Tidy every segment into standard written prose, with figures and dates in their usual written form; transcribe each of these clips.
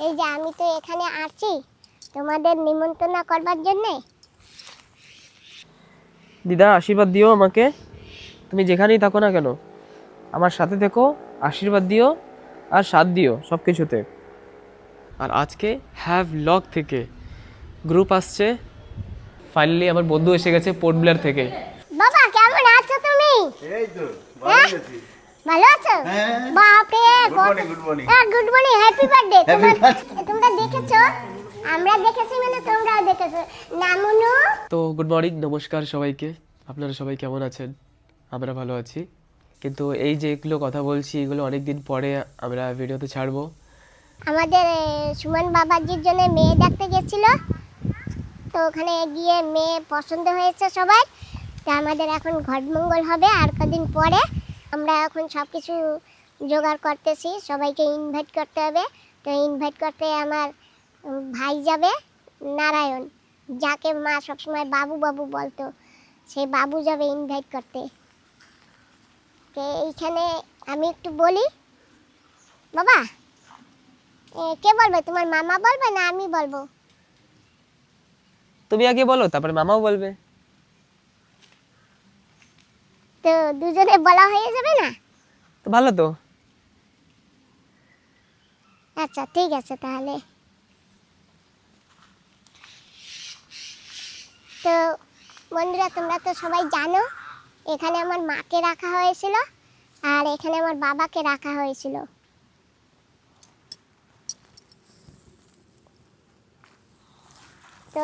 এই যে আমি তো এখানে আছি তোমাদের নিমন্ত্রণ করবার জন্য। দিদা আশীর্বাদ দিও আমাকে, তুমি যেখানেই থাকো না কেন আমার সাথে থেকো, আশীর্বাদ দিও আর সাথ দিও সব কিছুতে। আর আজকে হ্যাভ ব্লগ থেকে গ্রুপ আসছে, ফাইনালি আমার বন্ধু এসে গেছে পোর্ট ব্লেয়ার থেকে। বাবা কেমন আছো তুমি? এই তো ভালো আছি। ভালো আছো? হ্যাঁ। বাপরে good morning. Good morning, happy birthday. Happy birthday। তোমরা দেখেছো? আমরা দেখেছি মানে তোমরাও দেখেছো না মুনু? তো গুড মর্নিং, নমস্কার সবাইকে। আপনারা সবাই কেমন আছেন? আমরা ভালো আছি, কিন্তু এই যে এগুলো কথা বলছি এগুলো অনেক দিন পরে আমরা ভিডিওতে ছাড়বো। আমাদের সুমন বাবাজির জন্য মেয়ে দেখতে গেছিল, তো ওখানে গিয়ে মেয়ে পছন্দ হয়েছে সবাই। তো আমাদের এখন ঘটমঙ্গল হবে আর কদিন পরে। আমরা এখন সব কিছু জোগাড় করতেছি, সবাইকে ইনভাইট করতে হবে। তো ইনভাইট করতে আমার ভাই যাবে, নারায়ণ, যাকে মা সবসময় বাবু বাবু বলতো, সেই বাবু যাবে ইনভাইট করতে। তো এইখানে আমি একটু বলি, বাবা কে বলবে? তোমার মামা বলবে না আমি বলবো? তুমি আগে বলো, তারপরে মামাও বলবে। তো দুজনে বলা হয়ে যাবে না? তো ভালো তো। আচ্ছা ঠিক আছে তাহলে। তো বন্ধুরা তোমরা তো সবাই জানো এখানে আমার মাকে রাখা হয়েছিল আর এখানে আমার বাবাকে রাখা হয়েছিল। তো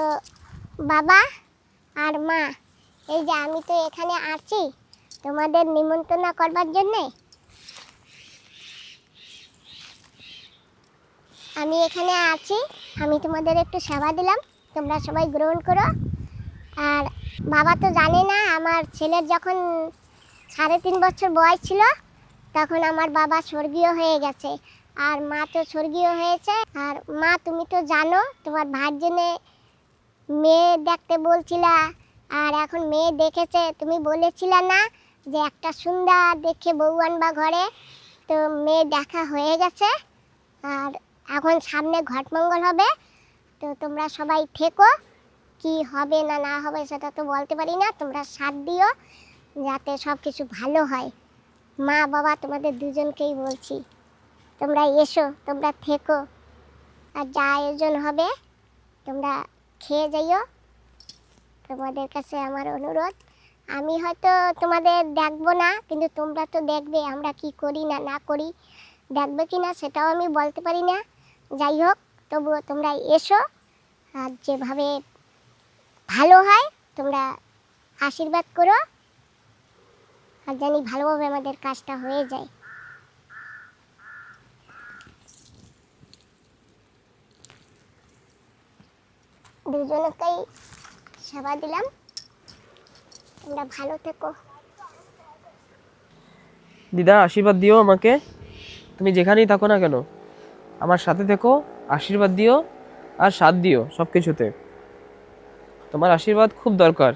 বাবা আর মা, এই যে আমি তো এখানে আছি তোমাদের নিমন্ত্রণ করবার জন্যে। আমি এখানে আছি, আমি তোমাদের একটু সেবা দিলাম, তোমরা সবাই গ্রহণ করো। আর বাবা তো জানে না, আমার ছেলের যখন 3.5 বছর বয়স ছিল তখন আমার বাবা স্বর্গীয় হয়ে গেছে, আর মা তো স্বর্গীয় হয়েছে। আর মা তুমি তো জানো তোমার ভাইয়ের জন্যে মেয়ে দেখতে বলছিলা, আর এখন মেয়ে দেখেছে। তুমি বলেছিলে না যে একটা সুন্দর দেখে বউ আনবা ঘরে, তো মেয়ে দেখা হয়ে গেছে। আর এখন সামনে ঘটমঙ্গল হবে, তো তোমরা সবাই থেকো। কি হবে না না হবে সেটা তো বলতে পারি না, তোমরা সাথ দিও যাতে সব কিছু ভালো হয়। মা বাবা তোমাদের দুজনকেই বলছি, তোমরা এসো, তোমরা থেকো। আর যা আয়োজন হবে তোমরা খেয়ে যাইও, তোমাদের কাছে আমার অনুরোধ। আমি হয়তো তোমাদের দেখবো না, কিন্তু তোমরা তো দেখবে আমরা কি করি না না করি। দেখবে কি না সেটাও আমি বলতে পারি না। যাই হোক, তবুও তোমরা এসো, আর যেভাবে ভালো হয় তোমরা আশীর্বাদ করো, আর জানি ভালোভাবে আমাদের কাজটা হয়ে যায়। দুজনকেই সেবা দিলাম, তোমরা ভালো থেকো। দিদা আশীর্বাদ দিও আমাকে, তুমি যেখানেই থাকো না কেন আমার সাথে থেকো, আশীর্বাদ দিও আর সাথ দিও সব কিছুতে। তোমার আশীর্বাদ খুব দরকার।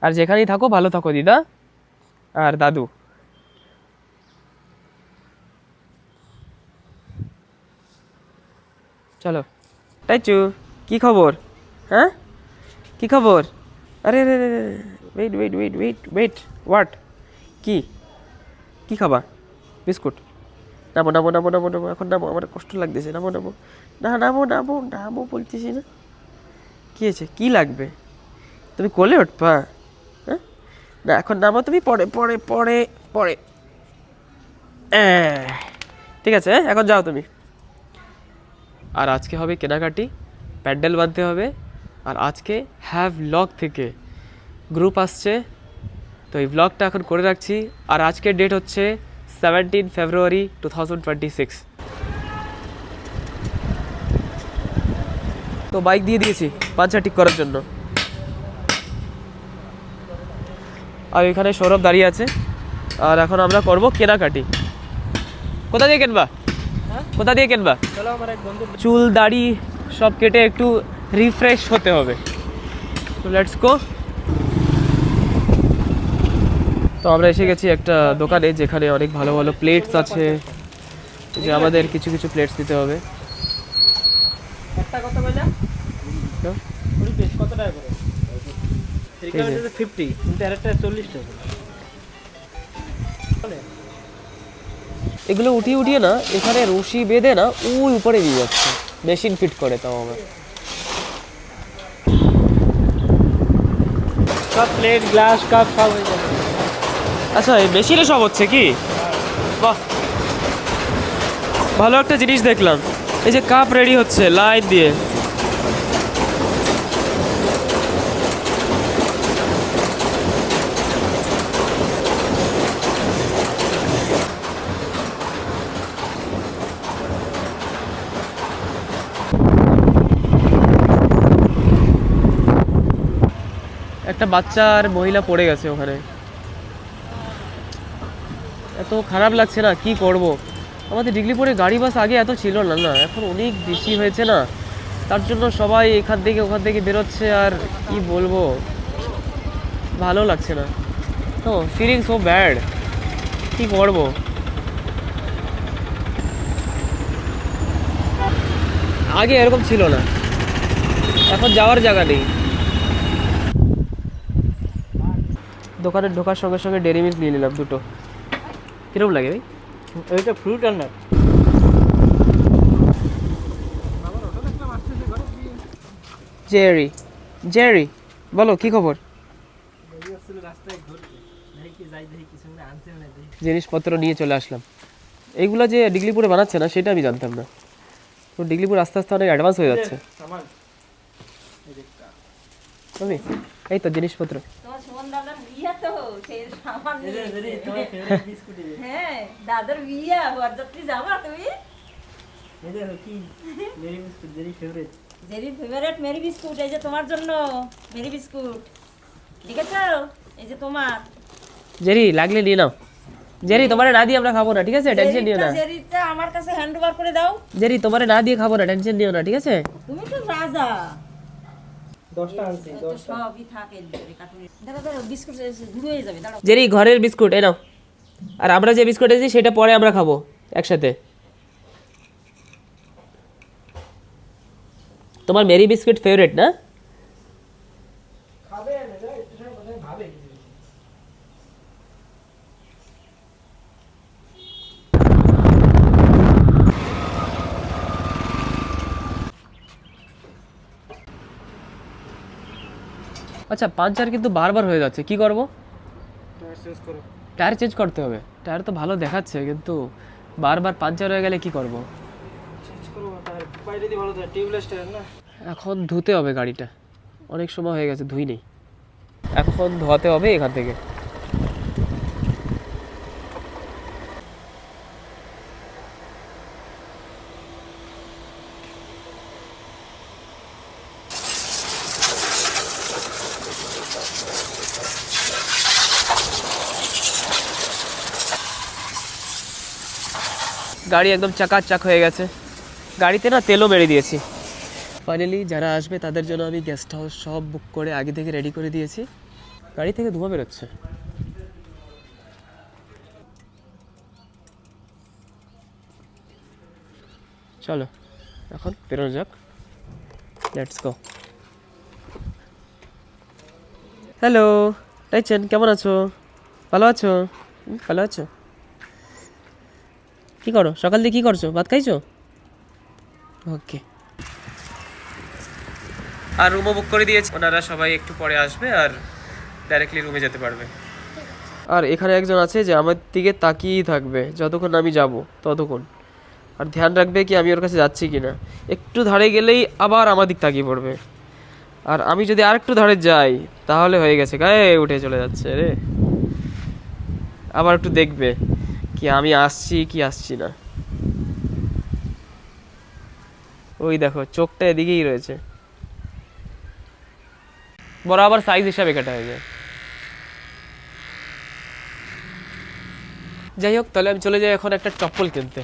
আর যেখানেই থাকো ভালো থাকো দিদা আর দাদু। চলো টাইচু, কি খবর? হ্যাঁ কি খবর? আরে রে রে wait wait wait wait wait what? কি কি খাবা? বিস্কুট? নামো নামো নামো নামো নামো, এখন নামো, আমার কষ্ট লাগতেছে। নামো নামো, না নামো নামো নামো বলতেছি না। কী হয়েছে? কী লাগবে? তুমি কোলে উঠবা? হ্যাঁ না এখন নামো, তুমি পরে পরে পরে পরে। ঠিক আছে, এখন যাও তুমি। আর আজকে হবে কেনাকাটি, প্যান্ডেল বাঁধতে হবে। আর আজকে হ্যাভ ব্লগ থেকে গ্রুপ আসছে, তো এই ব্লগটা এখন করে রাখছি। আর আজকের ডেট হচ্ছে 17 ফেব্রুয়ারি 2026। তো বাইক দিয়ে দিয়েছি পাঞ্চার ঠিক করার জন্য। আর এখানে সৌরভ দাঁড়িয়ে আছে। আর এখন আমরা করব কেনাকাটি। কোথা দিয়ে কিনবা? কোথা দিয়ে কিনবা? চুল দাড়ি সব কেটে একটু রিফ্রেশ হতে হবে। তো লেটস গো। তো আমরা এসে গেছি একটা দোকানে যেখানে অনেক ভালো ভালো প্লেটস আছে, যে আমাদের কিছু কিছু প্লেটস নিতে হবে। একটা কত বললাম? হ্যাঁ? 20 পিস কত টাকা করে? 50 কিন্তু আরেকটা 40 টাকা। এগুলো উঠিয়ে উঠিয়ে না এখানে রশি বেঁধে না ওই উপরে নিয়ে যাচ্ছে, মেশিন ফিট করে। তাও আমার সব প্লেট গ্লাস কাপ সব হয়ে যাবে। আচ্ছা, এই মেশিনে সব হচ্ছে কি? বাহ, ভালো একটা জিনিস দেখলাম। এই যে কাপ রেডি হচ্ছে লাইন দিয়ে। একটা বাচ্চা আর মহিলা পড়ে গেছে ওখানে। এত খারাপ লাগছে না, কি করব। আমাদের ডিগলিপুরে গাড়ি বাস আগে এত ছিল না, না এখন অনেক বেশি হয়েছে না, তার জন্য সবাই এখান থেকে ওখান থেকে বেরোচ্ছে। আর কি বলবো, ভালো লাগছে না তো, ফিলিং সো ব্যাড। কি করব। আগে এরকম ছিল না, এখন যাওয়ার জায়গা নেই। দোকানে ঢোকার সঙ্গে সঙ্গে ডেরি মিল্ক নিয়ে নিলাম দুটো। কিরকম লাগে ভাই? ওইটা ফ্রুট আর নাট। জেরি, জেরি বলো কি খবর? জিনিসপত্র নিয়ে চলে আসলাম। এইগুলো যে ডিগলিপুরে বানাচ্ছে না সেটা আমি জানতাম না। তো ডিগলিপুর আস্তে আস্তে অনেক অ্যাডভান্স হয়ে যাচ্ছে। আমি এই তো জিনিসপত্র। তোমার সুমন দাদার বিয়ে তো সেই সামান হ্যাঁ দাদার বিয়ে বরযাত্রী যাবা তুমি? জেরির ফেভারিট মেরি বিস্কুট, এই যে তোমার জন্য মেরি বিস্কুট দেখেছো, এই যে তোমার। জেরি লাগলে নিয়ে নাও। জেরি তোমারে না দিয়ে আমরা খাবো না, ঠিক আছে? টেনশন নিও না। জেরিটা আমার কাছে হ্যান্ড ওভার করে দাও। জেরি তোমারে না দিয়ে খাবো না, টেনশন নিও না, ঠিক আছে? তুমি তো রাজা। 10টা আনছি। তো সবই থাকে কার্টুনে। দাঁড়া দাঁড়া বিস্কুট ঘুরে হয়ে যাবে, দাঁড়াও। জেরি ঘরের বিস্কুট এই নাও। আর আমরা যে বিস্কুট এনেছি সেটা পরে আমরা খাবো একসাথে। তোমার মেরি বিস্কুট ফেভারিট না? আচ্ছা, পাঞ্চার কিন্তু বারবার হয়ে যাচ্ছে, কি করব? টায়ার চেঞ্জ করতে হবে। টায়ার তো ভালো দেখাচ্ছে কিন্তু বারবার পাঞ্চার হয়ে গেলে কি করব? বাইরে দিয়ে ভালো থাকে টিউবলেস টায়ার না। এখন ধুতে হবে গাড়িটা, অনেক সময় হয়ে গেছে ধুই নেই, এখন ধোয়াতে হবে এখান থেকে। গাড়ি একদম চাকাচাক হয়ে গেছে, গাড়িতে না তেলও মেরে দিয়েছি। ফাইনালি যারা আসবে তাদের জন্য আমি গেস্ট হাউস সব বুক করে আগে থেকে রেডি করে দিয়েছি। গাড়ি থেকে ধোঁয়া বেরোচ্ছে। চলো এখন বেরোনো যাক, লেটস গো। হ্যালো টাইচেন, কেমন আছো? ভালো আছো? ভালো আছো? কি করো সকাল দিয়ে, কি করছো? ভাত খাইছো? ওকে। আর রুমও বুক করে দিয়েছে, ওনারা সবাই একটু পরে আসবে আর ডাইরেক্টলি রুমে যেতে পারবে। আর এখানে একজন আছে যে আমার দিকে তাকিয়েই থাকবে যতক্ষণ আমি যাব ততক্ষণ, আর ধ্যান রাখবে কি আমি ওর কাছে যাচ্ছি কি না। একটু ধারে গেলেই আবার আমার দিক তাকিয়ে পড়বে, আর আমি যদি আর একটু ধারে যাই তাহলে হয়ে গেছে, গায়ে উঠে চলে যাচ্ছে রে। আবার একটু দেখবে কি আমি আসছি কি আসছি না। ওই দেখো চোখটা এদিকেই রয়েছে, বরাবর সাইজ হিসাবে কাটা হয়ে যায়। যাই হোক, তাহলে আমি চলে যাই এখন একটা চপ্পল কিনতে।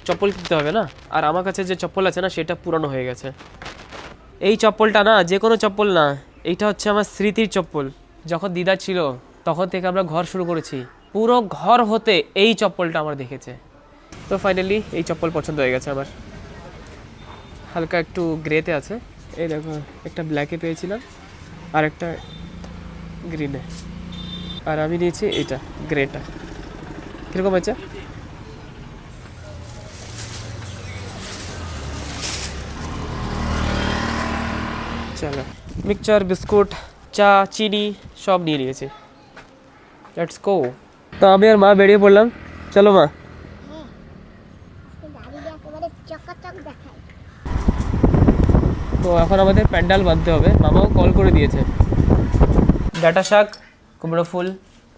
চপ্পল কিনতে হবে না, আর আমার কাছে যে চপ্পল আছে না সেটা পুরানো হয়ে গেছে। এই চপ্পলটা না, যে কোনো চপ্পল না, এইটা হচ্ছে আমার স্মৃতির চপ্পল। যখন দিদা ছিল তখন থেকে আমরা ঘর শুরু করেছি, পুরো ঘর হতে এই চপ্পলটা আমার দেখেছে। তো ফাইনালি এই চপ্পল পছন্দ হয়ে গেছে আমার। হালকা একটু গ্রেতে আছে, এই দেখো একটা ব্ল্যাকে পেয়েছিলাম আর একটা গ্রিনে, আর আমি নিয়েছি এইটা গ্রেটা। কীরকম আছে? চলো, মিক্সচার, বিস্কুট, চা, চিনি সব নিয়ে নিয়েছি। Let's go. তো আমি আর মা বেরিয়ে পড়লাম। চলো মা। গাড়িটা একেবারে চকাচক দেখায়। তো এখন আমাদের প্যান্ডেল বাঁধতে হবে, মামাও কল করে দিয়েছে। ডাঁটা শাক, কুমড়ো ফুল,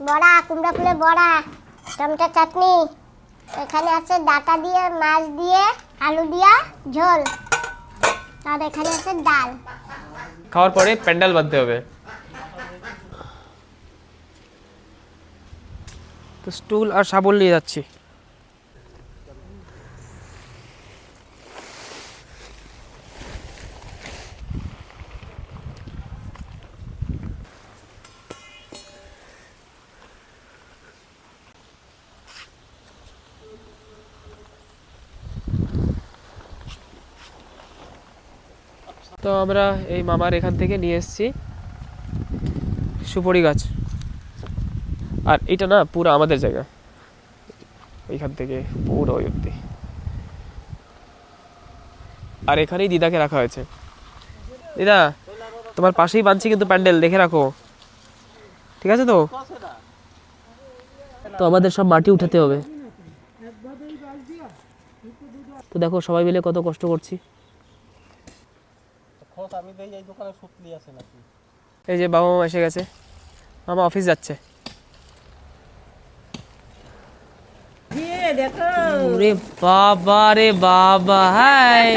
বড়া, কুমড়া ফুলের বড়া, টমেটো চাটনি, এখানে আছে ডাটা দিয়ে, মাছ দিয়ে, আলু দিয়া ঝোল, আর এখানে আছে ডাল। খাওয়ার পরে প্যান্ডেল বাঁধতে হবে। তো স্টুল আর শাবল নিয়ে যাচ্ছি। তো আমরা এই মামার এখান থেকে নিয়ে এসেছি সুপারি গাছ, আর এটা না পুরো আমাদের জায়গা, এইখান থেকে পুরো ওই অব্দি। আর এখানেই দিদাকে রাখা হয়েছে। দিদা তোমার পাশেই বানছি কিন্তু প্যান্ডেল, দেখে রাখো, ঠিক আছে? তো তো আমাদের সব মাটি উঠাতে হবে। তো দেখো সবাই মিলে কত কষ্ট করছি। এই যে বাবা মা এসে গেছে, মামা অফিস যাচ্ছে। দেখো ওরে বাবা রে বাবা, হাই।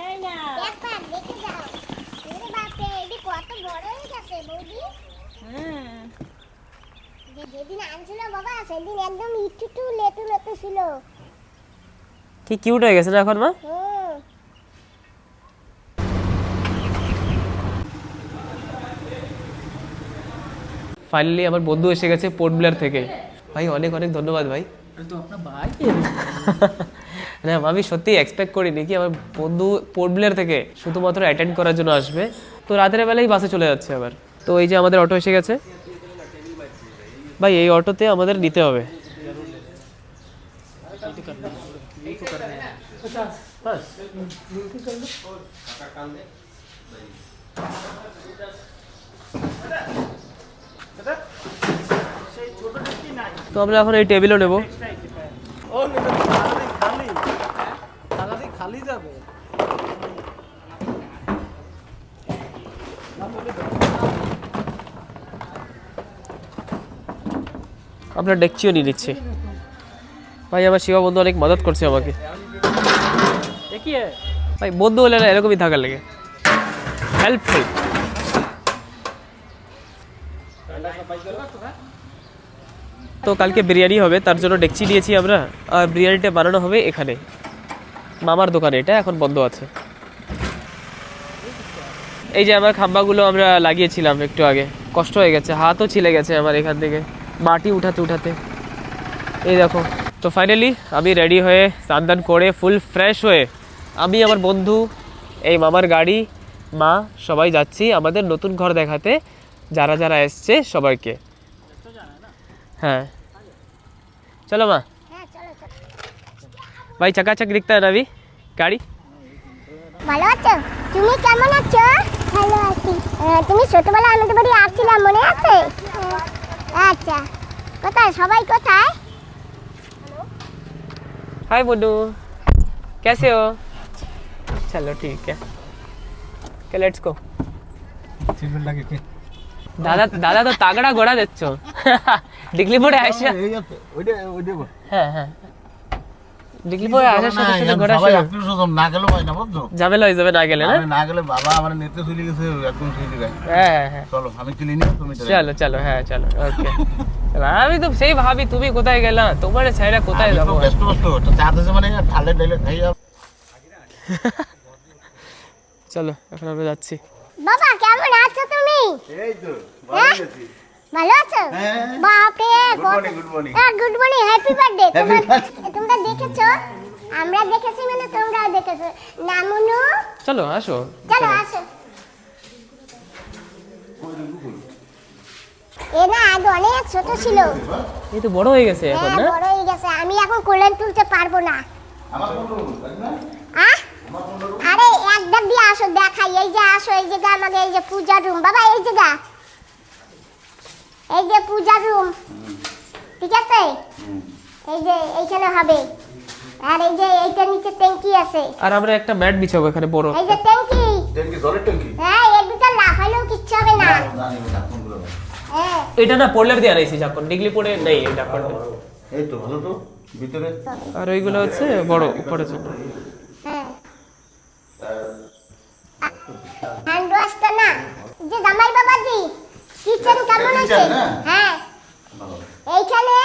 এই না একবার দেখে যাও। ওরে বাপরে, এটি কত বড় হয়ে গেছে বৌদি। হ্যাঁ যেদিন আনছিল বাবা সেদিন একদম ইটুটু লেটু লেটু ছিল। কি কিউট হয়ে গেছে না এখন মা? ফাইনালি আমার বন্ধু এসে গেছে পোর্ট ব্লেয়ার থেকে। ভাই অনেক অনেক ধন্যবাদ ভাই। তো আপনার ভাই না আমি সত্যি এক্সপেক্ট করিনি কি আমার বন্ধু পোর্ট ব্লেয়ার থেকে শুধুমাত্র অ্যাটেন্ড করার জন্য আসবে। তো রাতের বেলায় বাসে চলে যাচ্ছে আবার। তো এই যে আমাদের অটো এসে গেছে ভাই, এই অটোতে আমাদের নিতে হবে। তো আমরা এখন এই টেবিলও নেব। খালি যাবে। আমরা ডেকচিও নিয়ে নিচ্ছি। ভাই আমার শিবা বন্ধু অনেক মদত করছে আমাকে। দেখিয়ে ভাই বন্ধু হলে না এরকমই থাকার লাগে, হেল্পফুল। তো কালকে বিরিয়ানি হবে, তার জন্য ডেকচি দিয়েছি আমরা, আর বিরিয়ানিটা বানানো হবে এখানে মামার দোকানে। এটা এখন বন্ধ আছে। এই যে আমার খাম্বাগুলো আমরা লাগিয়েছিলাম একটু আগে, কষ্ট হয়ে গেছে, হাতও ছিলে গেছে আমার এখান থেকে মাটি উঠাতে উঠাতে। এই দেখো। তো ফাইনালি আমি রেডি হয়ে স্নান করে ফুল ফ্রেশ হয়ে আমি, আমার বন্ধু, এই মামার গাড়ি, মা সবাই যাচ্ছি আমাদের নতুন ঘর দেখাতে, যারা যারা এসছে সবাইকে। হ্যাঁ চলো মা। হ্যাঁ চলো চলো। ভাই চাকাচাক দিখতা है ना अभी গাড়ি। ভালো আছো? তুমি কেমন আছো? ভালো আছি। তুমি ছোটবেলা আমাদের বাড়ি আসছিলাম, মনে আছে? আচ্ছা, কোথায় সবাই কোথায়? हाय मोनू, कैसे हो? चलो ठीक है, लेट्स गो। দাদা দাদা তো তাগড়া ঘোড়া দিচ্ছ। ডিগলি পরে আইসা, হ্যাঁ হ্যাঁ ডিগলি পরে আসার সাথে সাথে ঘোড়া শুরু। না গেলে হয় না বুঝছো, ঝামেলা হয়ে যাবে না গেলে না। না গেলে বাবা আমার নেতে চলে গেছে একদম সেই জায়গায়। হ্যাঁ হ্যাঁ হ্যাঁ চলো আমি চলে নি, তুমি চলে চলো চলো, হ্যাঁ চলো, ওকে। আমি তো সেই ভাবি তুমি কোথায় গেলা, তোমার ছেলেরা কোথায় যাবো। ব্যস্ত ব্যস্ত তো চা দিছে মানে ঠালে ডাইলে খাই যাও। চলো এখন আমরা যাচ্ছি। বাবা কেমন আছো তুমি? এই তো হ্যাঁ? ভালো আছি। ভালো আছো? হ্যাঁ। বাপরে good morning good morning. Good morning, happy birthday. Happy birthday. তোমরা দেখেছো, আমরা দেখেছি মানে তোমরাও দেখেছো না মুনু? চলো আসো। চলো আসো। এ না আগে অনেক ছোট ছিল। এই তো বড় হয়ে গেছে এখন হ্যাঁ না? বড় হয়ে গেছে, আমি এখন কোলে তুলতে পারবো না। আমার ফোন করুন না। আহ? আরে একবার দিয়ে আসো দেখাই, এই যে আসো, এই জায়গা আমাকে, এই যে পূজার রুম বাবা, এই জায়গা, এই যে পূজার রুম, ঠিক আছে? এই যে এইখানে হবে, আর এই যে এইটার নিচে ট্যাঙ্কি আছে, আর আমরা একটা ম্যাট বিছাবো এখানে বড়। এই যে ট্যাঙ্কি। ট্যাঙ্কি জলের ট্যাঙ্কি? হ্যাঁ এর ভিতর লাফাইলেও কিচ্ছু হবে না। জানি না ফোন করে। হ্যাঁ এটা না পোলার দিয়ে আনাইছি যখন ডিগলি পড়ে নেই এই ঢাকনটা। এই তো ভালো তো ভিতরে। আর ওইগুলো হচ্ছে বড় উপরে ছোট। হ্যাঁ হ্যান্ড ওয়াশ তো না, যে জামাই বাবাজি কিচেন কেমন আছে? কিচেন না? হ্যাঁ ভালো। এইখানে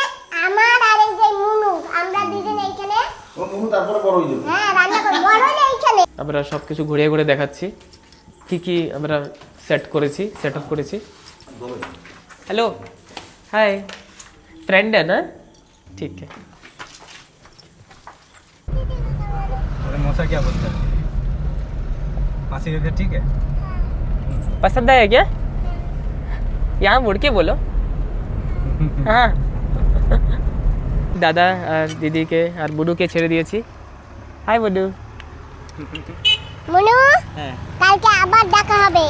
আমার আর এই যে মুনু, আমরা দুজন এইখানে ও মুখ তারপরে বড় হয়ে যাবে। হ্যাঁ রান্না করব, বড় হলে এইখানে। আমরা সব কিছু ঘুরিয়ে ঘুরে দেখাচ্ছি কি কি আমরা সেট আপ করেছি। हेलो हाय फ्रेंड है ना? ठीक है। अरे मौसा क्या बोलता है? मासी का घर ठीक है? पसंद आया क्या? यहाँ मुड़ के बोलो। हाँ दादा और दीदी के और बुडू के ছেড়ে দিয়েছি। हाय बुडू। মুনু কালকে আবার দেখা হবে,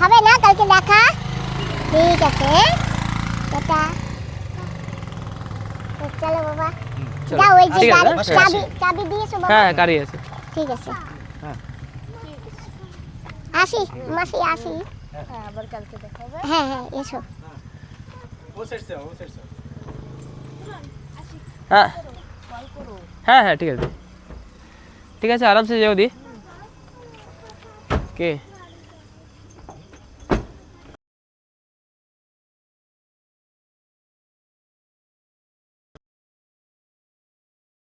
হবে না কালকে দেখা? ঠিক আছে টাটা। তো চলো বাবা, চলো। যাও ওই যে ঠিক আছে, গাড়ি, হ্যাঁ। চাবি দিয়েছো বাবা? হ্যাঁ গাড়ি আছে। ঠিক আছে আসি মাসি, আসি। হ্যাঁ হ্যাঁ এসো। वो साइड से आओ, वो साइड से आओ। হ্যাঁ হ্যাঁ হ্যাঁ ঠিক আছে ঠিক আছে, আরামসে যাও দি। কে